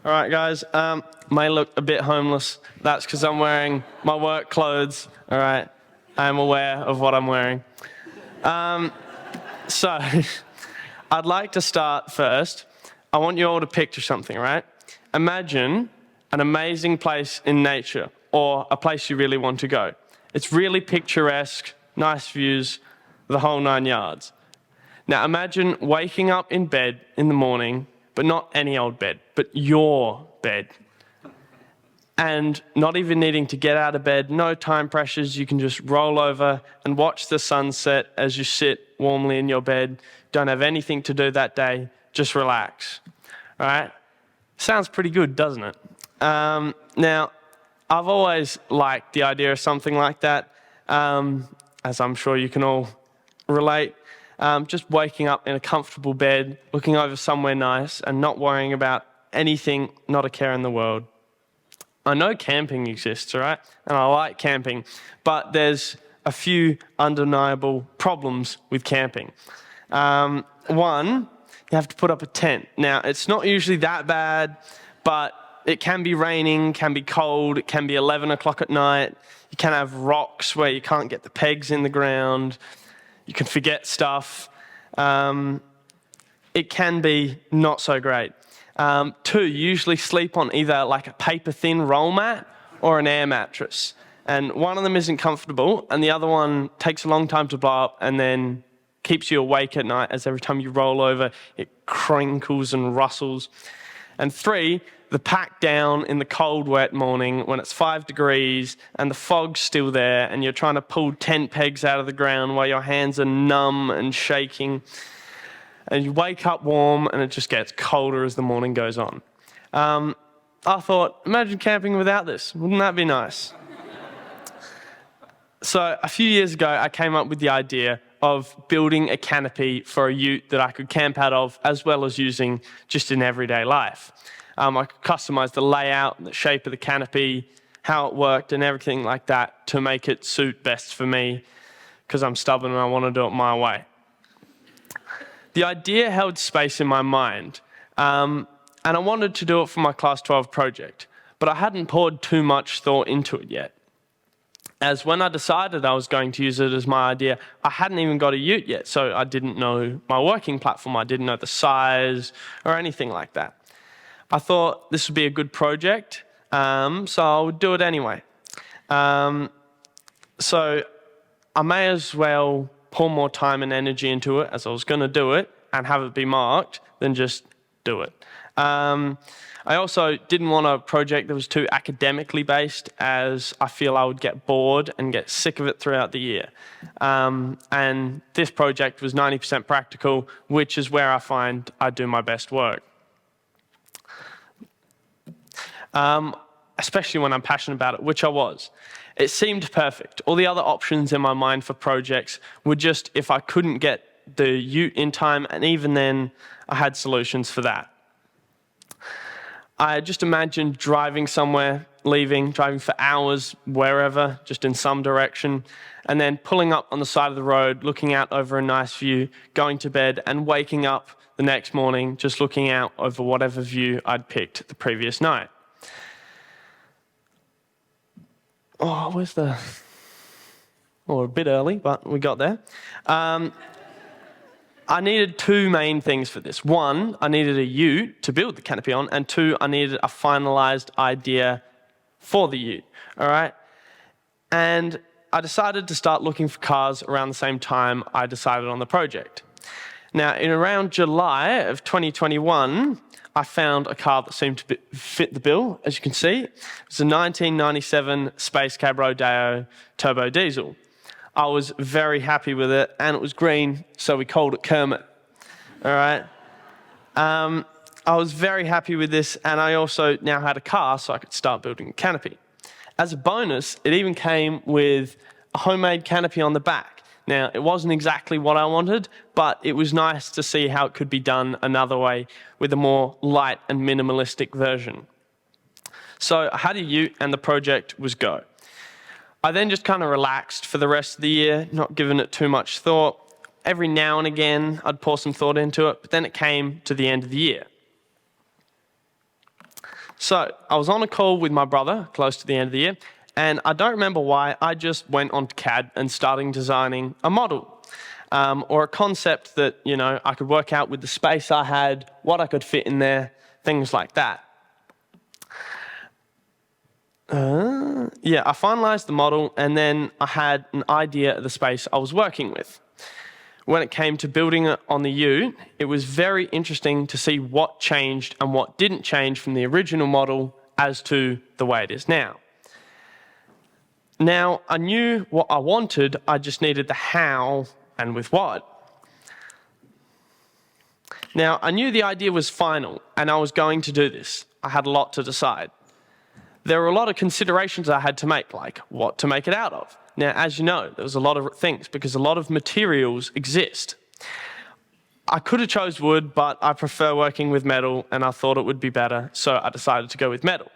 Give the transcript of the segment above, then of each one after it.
All right, guys, may look a bit homeless. That's because I'm wearing my work clothes, all right? I am aware of what I'm wearing. So, I'd like to start first. I want you all to picture something, right? Imagine an amazing place in nature, or a place you really want to go. It's really picturesque, nice views, the whole 9 yards. Now imagine waking up in bed in the morning, but not any old bed, but your bed. And not even needing to get out of bed, no time pressures, you can just roll over and watch the sunset as you sit warmly in your bed. Don't have anything to do that day, just relax. All right? Sounds pretty good, doesn't it? Now, I've always liked the idea of something like that, as I'm sure you can all relate. Just waking up in a comfortable bed, looking over somewhere nice, and not worrying about anything, not a care in the world. I know camping exists, all right? And I like camping, but there's a few undeniable problems with camping. One, you have to put up a tent. Now, it's not usually that bad, but it can be raining, can be cold, it can be 11 o'clock at night. You can have rocks where you can't get the pegs in the ground. You can forget stuff. It can be not so great. Two, you usually sleep on either like a paper-thin roll mat or an air mattress. And one of them isn't comfortable, and the other one takes a long time to blow up and then keeps you awake at night, as every time you roll over, it crinkles and rustles. And three, the pack down in the cold, wet morning when it's 5 degrees and the fog's still there and you're trying to pull tent pegs out of the ground while your hands are numb and shaking. And you wake up warm and it just gets colder as the morning goes on. I thought, imagine camping without this. Wouldn't that be nice? So a few years ago, I came up with the idea of building a canopy for a ute that I could camp out of, as well as using just in everyday life. I could customize the layout, the shape of the canopy, how it worked and everything like that to make it suit best for me, because I'm stubborn and I want to do it my way. The idea held space in my mind, and I wanted to do it for my Class 12 project, but I hadn't poured too much thought into it yet. As when I decided I was going to use it as my idea, I hadn't even got a ute yet, so I didn't know my working platform, I didn't know the size or anything like that. I thought this would be a good project, so I would do it anyway. So I may as well pour more time and energy into it, as I was going to do it, and have it be marked, than just do it. I also didn't want a project that was too academically based, as I feel I would get bored and get sick of it throughout the year. And this project was 90% practical, which is where I find I do my best work. Especially when I'm passionate about it, which I was. It seemed perfect. All the other options in my mind for projects were just if I couldn't get the ute in time, and even then, I had solutions for that. I just imagined driving somewhere, driving for hours, wherever, just in some direction, and then pulling up on the side of the road, looking out over a nice view, going to bed, and waking up the next morning, just looking out over whatever view I'd picked the previous night. Oh, a bit early, but we got there. I needed two main things for this. One, I needed a ute to build the canopy on, and two, I needed a finalized idea for the ute, all right? And I decided to start looking for cars around the same time I decided on the project. Now, in around July of 2021, I found a car that seemed to fit the bill, as you can see. It was a 1997 Space Cab Rodeo turbo diesel. I was very happy with it, and it was green, so we called it Kermit. All right? I was very happy with this, and I also now had a car, so I could start building a canopy. As a bonus, it even came with a homemade canopy on the back. Now, it wasn't exactly what I wanted, but it was nice to see how it could be done another way with a more light and minimalistic version. So I had a ute, and the project was go. I then just kind of relaxed for the rest of the year, not giving it too much thought. Every now and again, I'd pour some thought into it, but then it came to the end of the year. So I was on a call with my brother close to the end of the year, and I don't remember why, I just went onto CAD and started designing a model. Or a concept that, I could work out with the space I had, what I could fit in there, things like that. I finalized the model, and then I had an idea of the space I was working with. When it came to building it on the ute, it was very interesting to see what changed and what didn't change from the original model as to the way it is now. Now, I knew what I wanted, I just needed the how and with what. Now, I knew the idea was final, and I was going to do this. I had a lot to decide. There were a lot of considerations I had to make, like what to make it out of. Now, as you know, there was a lot of things, because a lot of materials exist. I could have chose wood, but I prefer working with metal, and I thought it would be better, so I decided to go with metal.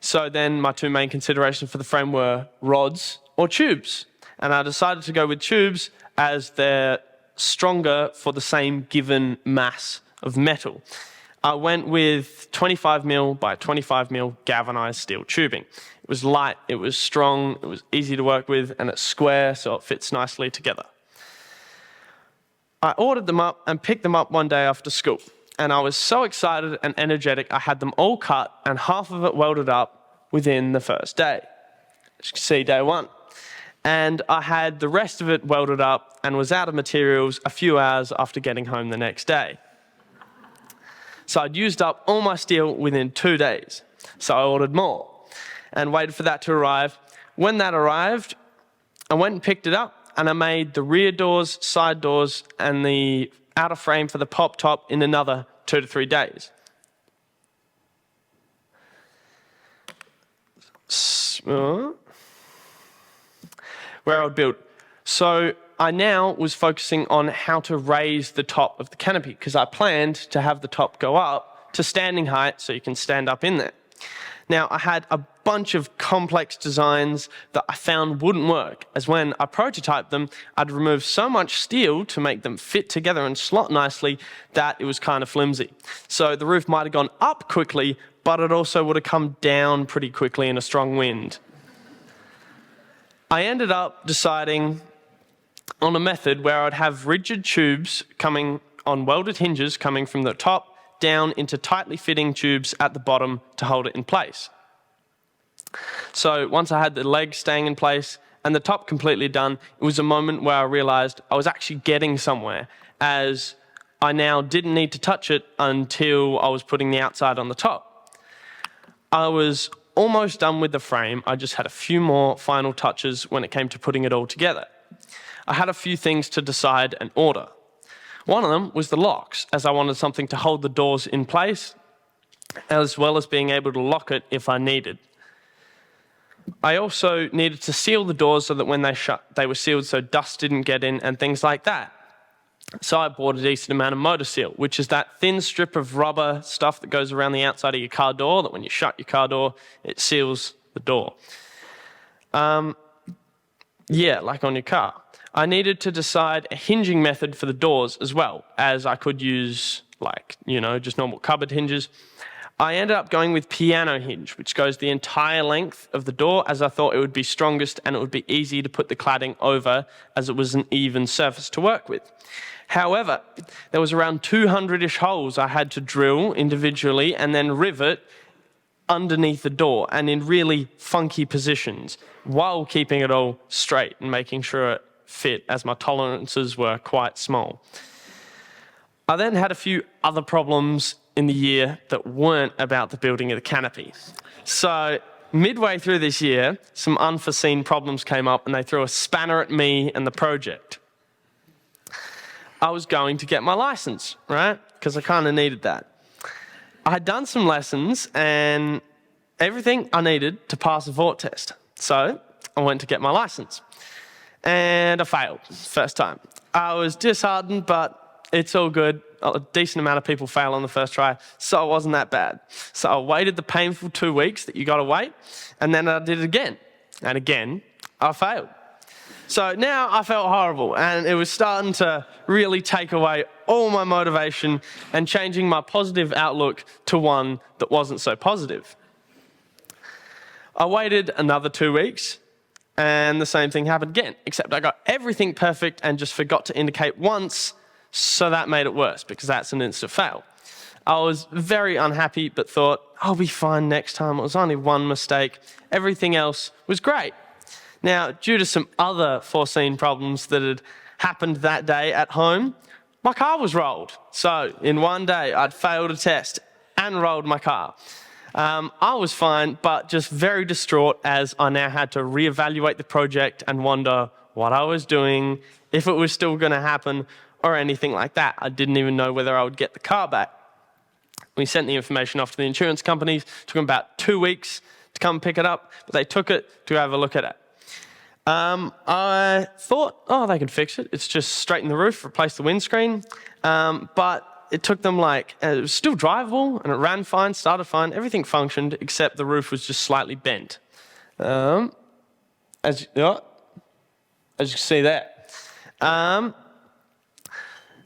So then my two main considerations for the frame were rods or tubes. And I decided to go with tubes as they're stronger for the same given mass of metal. I went with 25mm by 25mm galvanized steel tubing. It was light, it was strong, it was easy to work with, and it's square, so it fits nicely together. I ordered them up and picked them up one day after school. And I was so excited and energetic, I had them all cut and half of it welded up within the first day. As you can see, day one. And I had the rest of it welded up and was out of materials a few hours after getting home the next day. So I'd used up all my steel within 2 days. So I ordered more and waited for that to arrive. When that arrived, I went and picked it up, and I made the rear doors, side doors, and the outer frame for the pop top in another 2 to 3 days. Where I would build. So I now was focusing on how to raise the top of the canopy, because I planned to have the top go up to standing height so you can stand up in there. Now, I had a bunch of complex designs that I found wouldn't work, as when I prototyped them, I'd remove so much steel to make them fit together and slot nicely that it was kind of flimsy. So the roof might have gone up quickly, but it also would have come down pretty quickly in a strong wind. I ended up deciding on a method where I'd have rigid tubes coming on welded hinges coming from the top down into tightly fitting tubes at the bottom to hold it in place. So once I had the legs staying in place and the top completely done, it was a moment where I realized I was actually getting somewhere, as I now didn't need to touch it until I was putting the outside on the top. I was almost done with the frame. I just had a few more final touches when it came to putting it all together. I had a few things to decide and order. One of them was the locks, as I wanted something to hold the doors in place, as well as being able to lock it if I needed. I also needed to seal the doors so that when they shut, they were sealed so dust didn't get in and things like that. So I bought a decent amount of motor seal, which is that thin strip of rubber stuff that goes around the outside of your car door, that when you shut your car door, it seals the door. Like on your car. I needed to decide a hinging method for the doors as well, as I could use just normal cupboard hinges. I ended up going with piano hinge, which goes the entire length of the door, as I thought it would be strongest and it would be easy to put the cladding over, as it was an even surface to work with. However, there was around 200-ish holes I had to drill individually and then rivet underneath the door and in really funky positions, while keeping it all straight and making sure it fit, as my tolerances were quite small. I then had a few other problems in the year that weren't about the building of the canopy. So midway through this year, some unforeseen problems came up and they threw a spanner at me and the project. I was going to get my license, right? Because I kind of needed that. I had done some lessons and everything I needed to pass a vort test. So I went to get my license. And I failed, first time. I was disheartened, but it's all good. A decent amount of people fail on the first try, so it wasn't that bad. So I waited the painful 2 weeks that you got to wait, and then I did it again. And again, I failed. So now I felt horrible, and it was starting to really take away all my motivation and changing my positive outlook to one that wasn't so positive. I waited another 2 weeks, and the same thing happened again, except I got everything perfect and just forgot to indicate once, so that made it worse because that's an instant fail. I was very unhappy, but thought, I'll be fine next time. It was only one mistake. Everything else was great. Now, due to some other foreseen problems that had happened that day at home, my car was rolled. So in one day, I'd failed a test and rolled my car. I was fine, but just very distraught as I now had to reevaluate the project and wonder what I was doing, if it was still going to happen, or anything like that. I didn't even know whether I would get the car back. We sent the information off to the insurance companies. It took them about 2 weeks to come pick it up, but they took it to have a look at it. I thought, they could fix it. It's just straighten the roof, replace the windscreen. But it took them it was still drivable, and it ran fine, started fine, everything functioned, except the roof was just slightly bent. As you can see there. About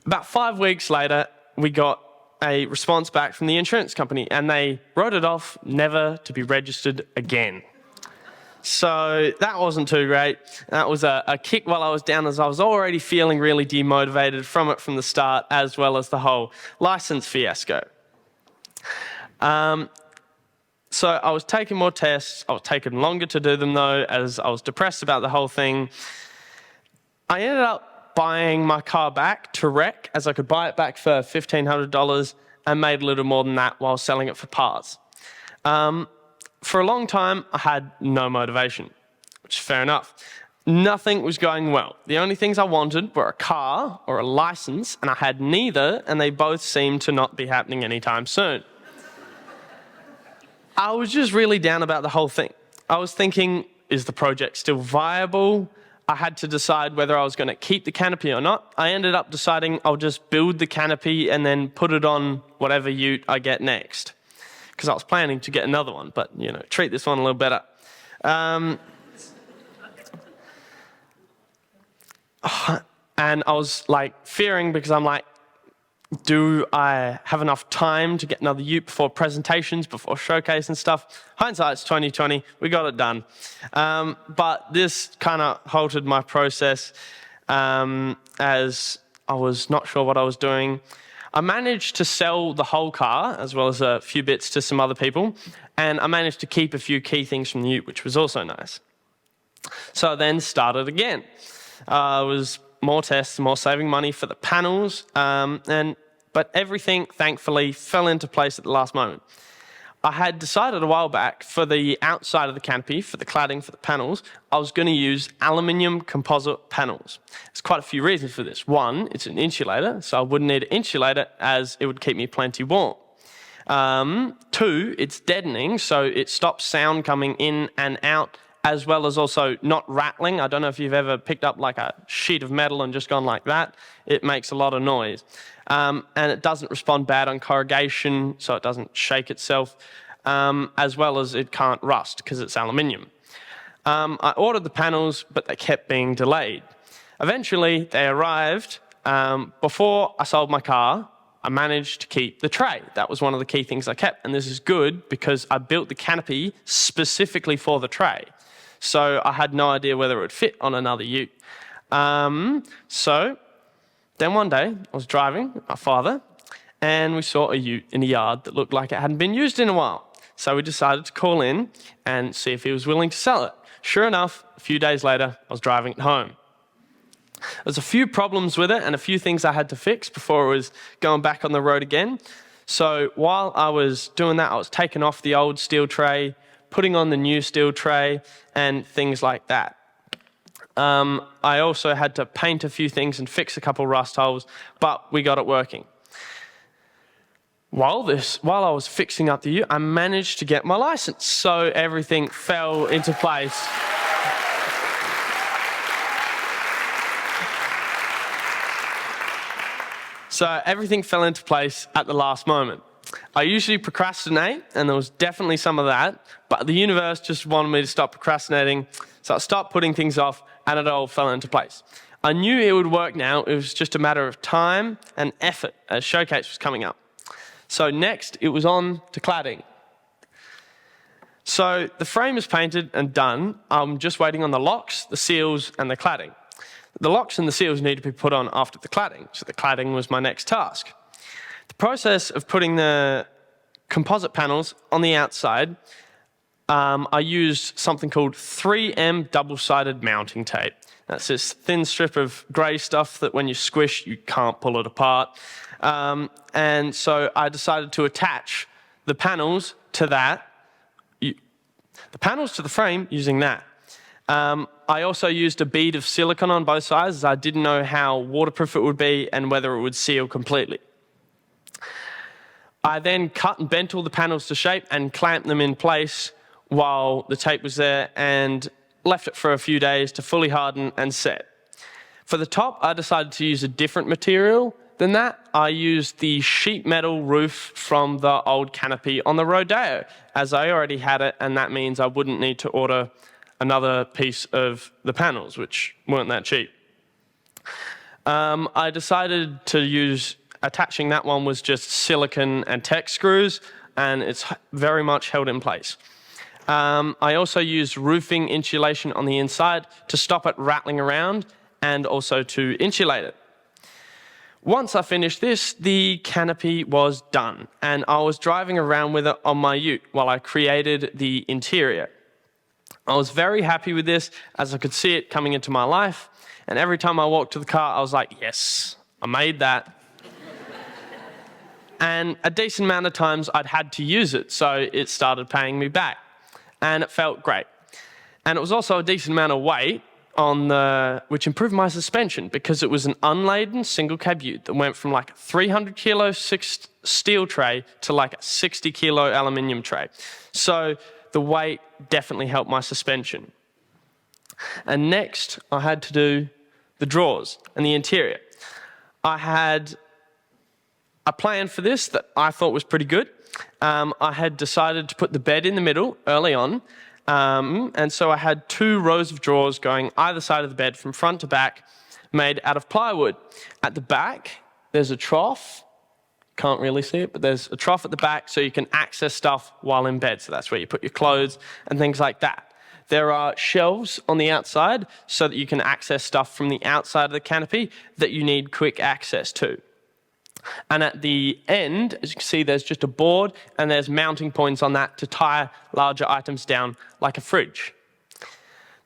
5 weeks later, we got a response back from the insurance company, and they wrote it off, never to be registered again. So that wasn't too great. That was a kick while I was down, as I was already feeling really demotivated from it from the start, as well as the whole license fiasco. So I was taking more tests. I was taking longer to do them, though, as I was depressed about the whole thing. I ended up buying my car back to wreck, as I could buy it back for $1,500 and made a little more than that while selling it for parts. For a long time, I had no motivation, which is fair enough. Nothing was going well. The only things I wanted were a car or a license, and I had neither, and they both seemed to not be happening anytime soon. I was just really down about the whole thing. I was thinking, is the project still viable? I had to decide whether I was going to keep the canopy or not. I ended up deciding I'll just build the canopy and then put it on whatever ute I get next. Because I was planning to get another one, but, treat this one a little better. And I was, fearing because I'm like, do I have enough time to get another ute before presentations, before showcase and stuff? Hindsight's 20/20. We got it done. But this kind of halted my process as I was not sure what I was doing. I managed to sell the whole car, as well as a few bits to some other people, and I managed to keep a few key things from the ute, which was also nice. So I then started again. It was more tests, more saving money for the panels, but everything, thankfully, fell into place at the last moment. I had decided a while back for the outside of the canopy, for the cladding, for the panels, I was going to use aluminium composite panels. There's quite a few reasons for this. One, it's an insulator, so I wouldn't need to insulate it as it would keep me plenty warm. Two, it's deadening, so it stops sound coming in and out, as well as also not rattling. I don't know if you've ever picked up a sheet of metal and just gone like that. It makes a lot of noise. And it doesn't respond bad on corrugation, so it doesn't shake itself, as well as it can't rust because it's aluminium. I ordered the panels, but they kept being delayed. Eventually, they arrived. Before I sold my car, I managed to keep the tray. That was one of the key things I kept, and this is good because I built the canopy specifically for the tray. So I had no idea whether it would fit on another ute. So then one day, I was driving with my father, and we saw a ute in a yard that looked like it hadn't been used in a while. So we decided to call in and see if he was willing to sell it. Sure enough, a few days later, I was driving it home. There's a few problems with it and a few things I had to fix before it was going back on the road again. So while I was doing that, I was taking off the old steel tray, putting on the new steel tray, and things like that. I also had to paint a few things and fix a couple rust holes, but we got it working. While I was fixing up the ute, I managed to get my license, so everything fell into place. So everything fell into place at the last moment. I usually procrastinate, and there was definitely some of that, but the universe just wanted me to stop procrastinating, so I stopped putting things off, and it all fell into place. I knew it would work now. It was just a matter of time and effort as Showcase was coming up. So next, it was on to cladding. So the frame is painted and done. I'm just waiting on the locks, the seals, and the cladding. The locks and the seals need to be put on after the cladding, so the cladding was my next task. The process of putting the composite panels on the outside, I used something called 3M double-sided mounting tape. That's this thin strip of grey stuff that when you squish, you can't pull it apart. And so I decided to attach the panels to that, the panels to the frame using that. I also used a bead of silicone on both sides as I didn't know how waterproof it would be and whether it would seal completely. I then cut and bent all the panels to shape and clamped them in place while the tape was there and left it for a few days to fully harden and set. For the top, I decided to use a different material than that. I used the sheet metal roof from the old canopy on the Rodeo, as I already had it, and that means I wouldn't need to order another piece of the panels, which weren't that cheap. I decided to use, attaching that one was just silicone and Tex screws, and it's very much held in place. I also used roofing insulation on the inside to stop it rattling around and also to insulate it. Once I finished this, the canopy was done, and I was driving around with it on my ute while I created the interior. I was very happy with this as I could see it coming into my life, and every time I walked to the car, I was like, yes, I made that. And a decent amount of times I'd had to use it, so it started paying me back, and it felt great. And it was also a decent amount of weight, which improved my suspension because it was an unladen single cab ute that went from like a 300 kilo steel tray to like a 60 kilo aluminium tray. So the weight definitely helped my suspension. And next I had to do the drawers and the interior. I had a plan for this that I thought was pretty good. I had decided to put the bed in the middle early on. And so I had 2 rows of drawers going either side of the bed from front to back, made out of plywood. At the back, there's a trough. Can't really see it, but there's a trough at the back so you can access stuff while in bed. So that's where you put your clothes and things like that. There are shelves on the outside so that you can access stuff from the outside of the canopy that you need quick access to. And at the end, as you can see, there's just a board and there's mounting points on that to tie larger items down like a fridge.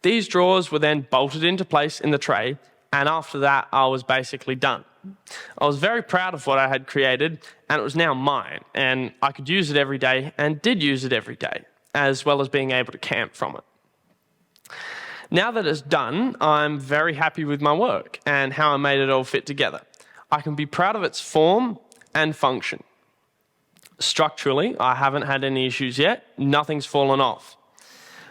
These drawers were then bolted into place in the tray, and after that, I was basically done. I was very proud of what I had created, and it was now mine, and I could use it every day and did use it every day, as well as being able to camp from it. Now that it's done, I'm very happy with my work and how I made it all fit together. I can be proud of its form and function. Structurally, I haven't had any issues yet. Nothing's fallen off.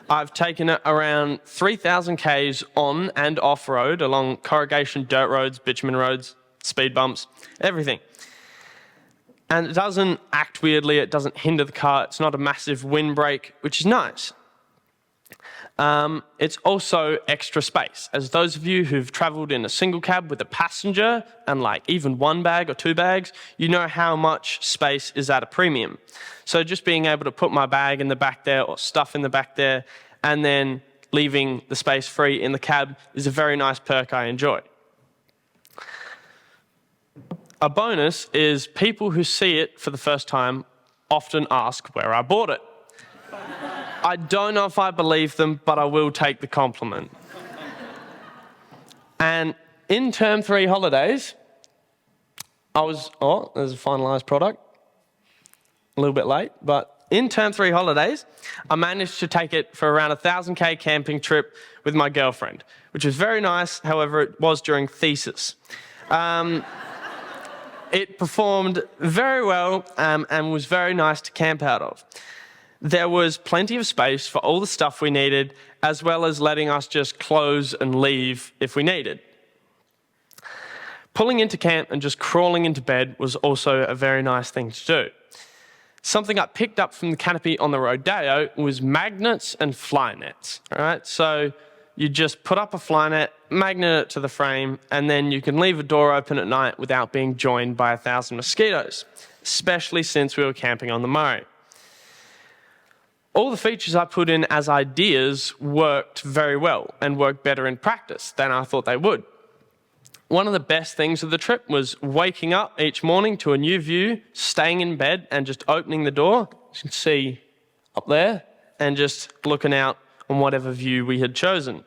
I've taken it around 3,000 Ks on and off-road along corrugation dirt roads, bitumen roads, speed bumps, everything. And it doesn't act weirdly. It doesn't hinder the car. It's not a massive windbreak, which is nice. It's also extra space. As those of you who've travelled in a single cab with a passenger and like even 1 bag or 2 bags, you know how much space is at a premium. So just being able to put my bag in the back there or stuff in the back there and then leaving the space free in the cab is a very nice perk I enjoy. A bonus is people who see it for the first time often ask where I bought it. I don't know if I believe them, but I will take the compliment. And in Term 3 holidays, there's a finalised product. A little bit late, but in Term 3 holidays, I managed to take it for around 1,000 K camping trip with my girlfriend, which was very nice. However, it was during thesis. It performed very well and was very nice to camp out of. There was plenty of space for all the stuff we needed, as well as letting us just close and leave if we needed. Pulling into camp and just crawling into bed was also a very nice thing to do. Something I picked up from the canopy on the Rodeo was magnets and fly nets. All right, so you just put up a fly net, magnet it to the frame, and then you can leave a door open at night without being joined by 1,000 mosquitoes, especially since we were camping on the Murray. All the features I put in as ideas worked very well and worked better in practice than I thought they would. One of the best things of the trip was waking up each morning to a new view, staying in bed and just opening the door, you can see up there, and just looking out on whatever view we had chosen.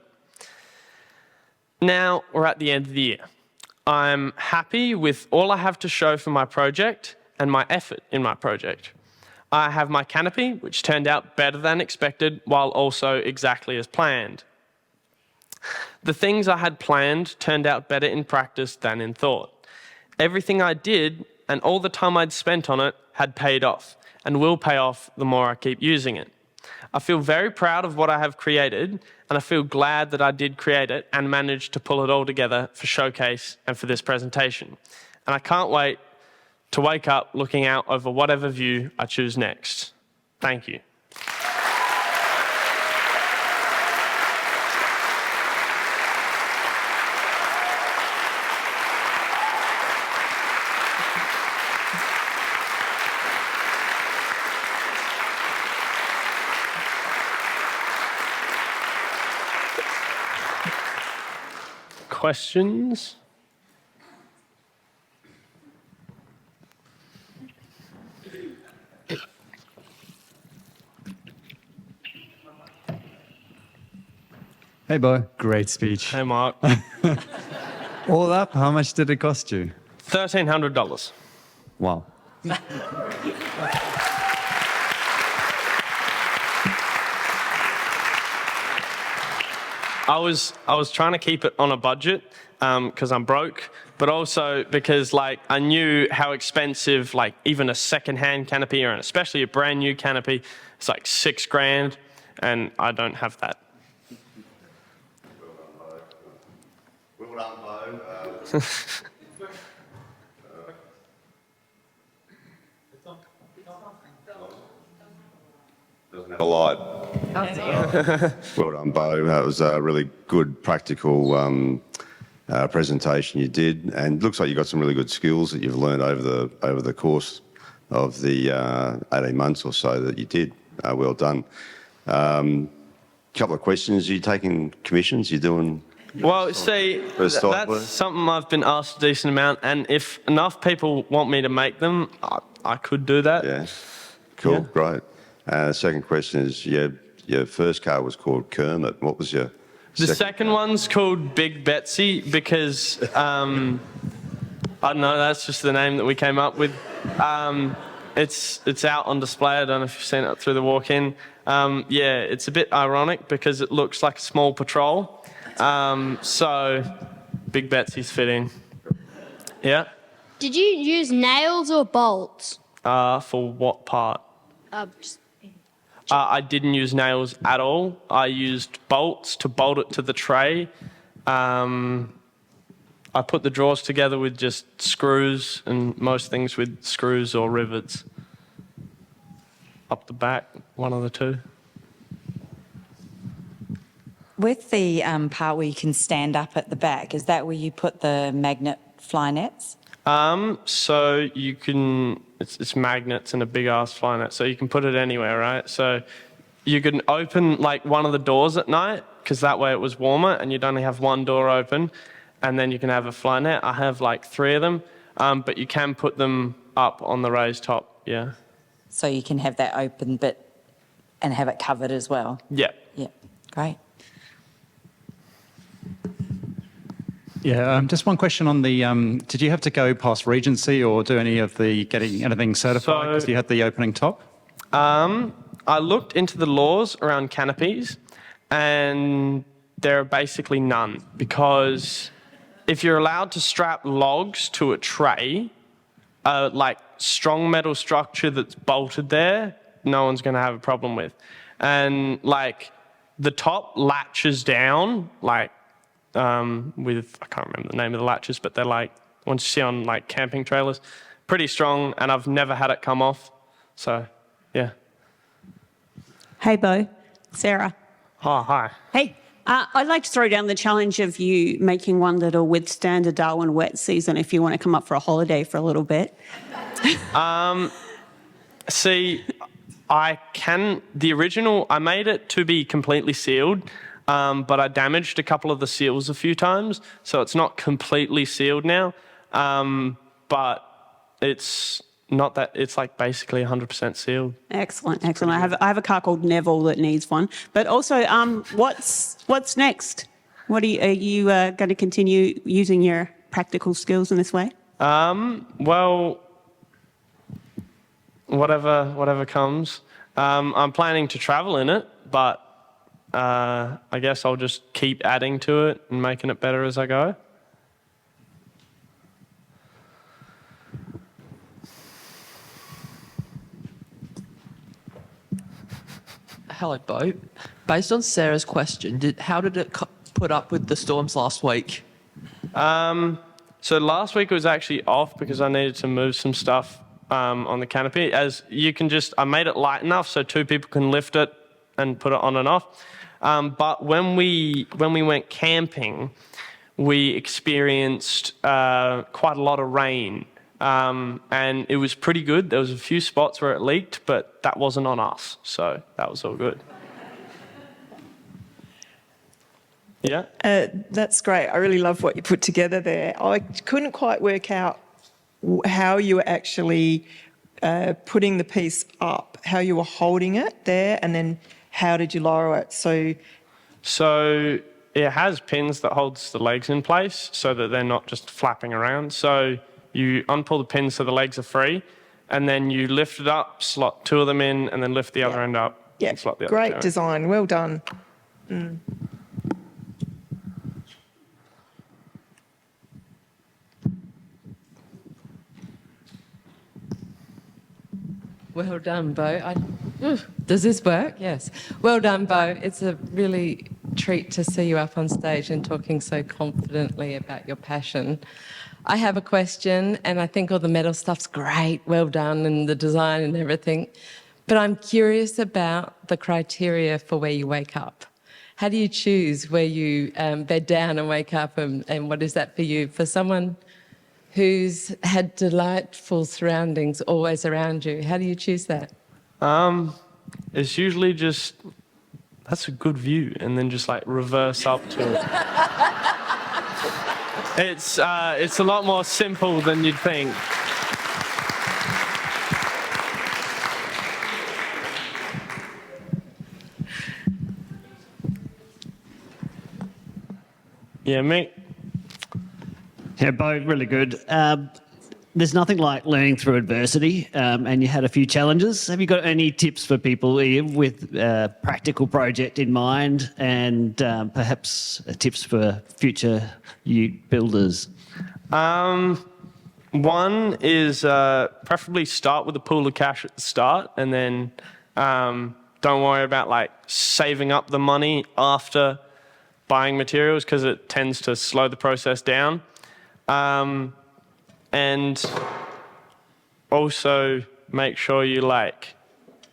Now we're at the end of the year. I'm happy with all I have to show for my project and my effort in my project. I have my canopy, which turned out better than expected, while also exactly as planned. The things I had planned turned out better in practice than in thought. Everything I did and all the time I'd spent on it had paid off and will pay off the more I keep using it. I feel very proud of what I have created, and I feel glad that I did create it and managed to pull it all together for showcase and for this presentation. And I can't wait to wake up looking out over whatever view I choose next. Thank you. Questions? Hey, Beau. Great speech. Hey, Mark. All up, how much did it cost you? $1,300. Wow. I was trying to keep it on a budget because I'm broke, but also because I knew how expensive even a second-hand canopy, or especially a brand new canopy, it's like $6,000, and I don't have that. Well done, Beau. Doesn't have a light. Well done, Beau. That was a really good, practical presentation you did, and it looks like you got some really good skills that you've learned over the course of the 18 months or so that you did. Well done. Couple of questions. Are you taking commissions? You're doing? Well, see, that's something I've been asked a decent amount, and if enough people want me to make them, I could do that. Yeah. Cool. Yeah. Great. The second question is, your first car was called Kermit. What was your The second one's called Big Betsy because, I don't know, that's just the name that we came up with. It's out on display. I don't know if you've seen it through the walk-in. Yeah, it's a bit ironic because it looks like a small patrol. So Big Betsy's fitting. Yeah? Did you use nails or bolts? For what part? I didn't use nails at all. I used bolts to bolt it to the tray. I put the drawers together with just screws, and most things with screws or rivets. Up the back, one of the two. With the part where you can stand up at the back, is that where you put the magnet fly nets? So you can, it's magnets and a big ass fly net, so you can put it anywhere, right? So you can open one of the doors at night, because that way it was warmer and you'd only have one door open, and then you can have a fly net. I have 3 of them, but you can put them up on the raised top, yeah. So you can have that open bit and have it covered as well? Yeah. Yeah, great. Yeah, just one question on the, did you have to go past Regency or do any of the getting anything certified because you had the opening top? I looked into the laws around canopies, and there are basically none, because if you're allowed to strap logs to a tray, strong metal structure that's bolted there, no one's going to have a problem with. And the top latches down, with, I can't remember the name of the latches, but they're ones you see on camping trailers, pretty strong, and I've never had it come off. So, yeah. Hey, Beau. Sarah. Oh, hi. Hey, I'd like to throw down the challenge of you making one that'll withstand a Darwin wet season if you want to come up for a holiday for a little bit. See, the original, I made it to be completely sealed, but I damaged a couple of the seals a few times, so it's not completely sealed now. But it's not that, it's like basically 100% sealed. Excellent, excellent. I have a car called Neville that needs one. But also, what's next? Are you going to continue using your practical skills in this way? Well, whatever comes. I'm planning to travel in it, but I guess I'll just keep adding to it and making it better as I go. Hello, Beau. Based on Sarah's question, how did it put up with the storms last week? So last week it was actually off because I needed to move some stuff on the canopy. As you can I made it light enough so 2 people can lift it and put it on and off. But when we went camping, we experienced quite a lot of rain. And it was pretty good. There was a few spots where it leaked, but that wasn't on us, so that was all good. Yeah? That's great. I really love what you put together there. I couldn't quite work out how you were actually putting the piece up, how you were holding it there, and then how did you lower it? So it has pins that holds the legs in place so that they're not just flapping around. So you unpull the pins so the legs are free, and then you lift it up, slot 2 of them in, and then lift the other end up. Yeah, and slot the other great two in. design. Well done. Well done, Beau. Does this work? Yes. Well done, Beau. It's a really treat to see you up on stage and talking so confidently about your passion. I have a question, and I think all the metal stuff's great, well done, and the design and everything. But I'm curious about the criteria for where you wake up. How do you choose where you bed down and wake up, and what is that for you? For someone who's had delightful surroundings always around you, how do you choose that? It's usually just, that's a good view, and then just like reverse up to it. It's a lot more simple than you'd think. Yeah, Mick? Yeah, Beau, really good. There's nothing like learning through adversity, and you had a few challenges. Have you got any tips for people with a practical project in mind, and perhaps tips for future ute builders? One is preferably start with a pool of cash at the start, and then don't worry about like saving up the money after buying materials, because it tends to slow the process down. And also make sure you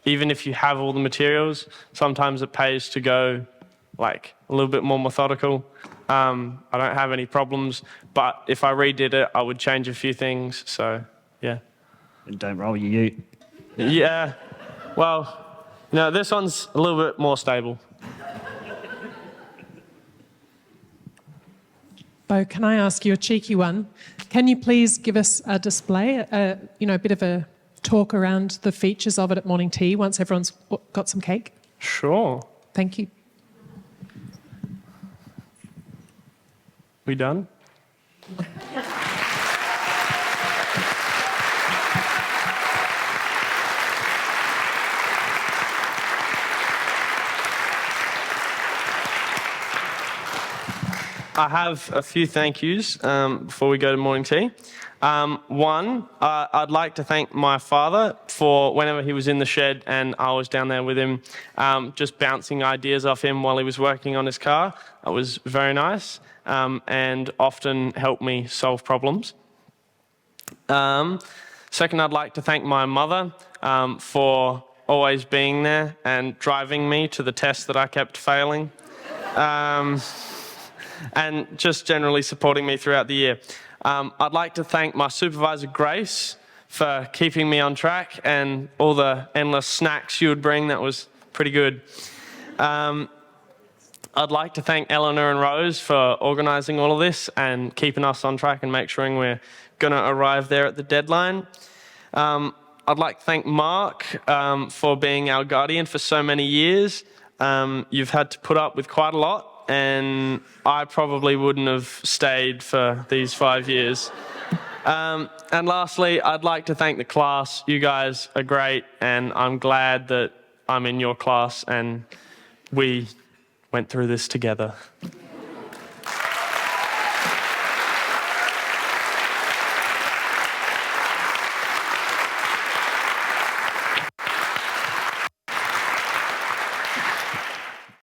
even if you have all the materials, sometimes it pays to go a little bit more methodical. I don't have any problems, but if I redid it, I would change a few things, so yeah. And don't roll your ute. Yeah, well, this one's a little bit more stable. Beau, can I ask you a cheeky one? Can you please give us a display, a bit of a talk around the features of it at morning tea once everyone's got some cake? Sure. Thank you. We done? I have a few thank yous before we go to morning tea. One, I'd like to thank my father for whenever he was in the shed and I was down there with him, just bouncing ideas off him while he was working on his car. That was very nice and often helped me solve problems. Second, I'd like to thank my mother for always being there and driving me to the tests that I kept failing. and just generally supporting me throughout the year. I'd like to thank my supervisor, Grace, for keeping me on track and all the endless snacks she would bring. That was pretty good. I'd like to thank Eleanor and Rose for organising all of this and keeping us on track and make sure we're going to arrive there at the deadline. I'd like to thank Mark for being our guardian for so many years. You've had to put up with quite a lot, and I probably wouldn't have stayed for these 5 years. And lastly, I'd like to thank the class. You guys are great, and I'm glad that I'm in your class and we went through this together.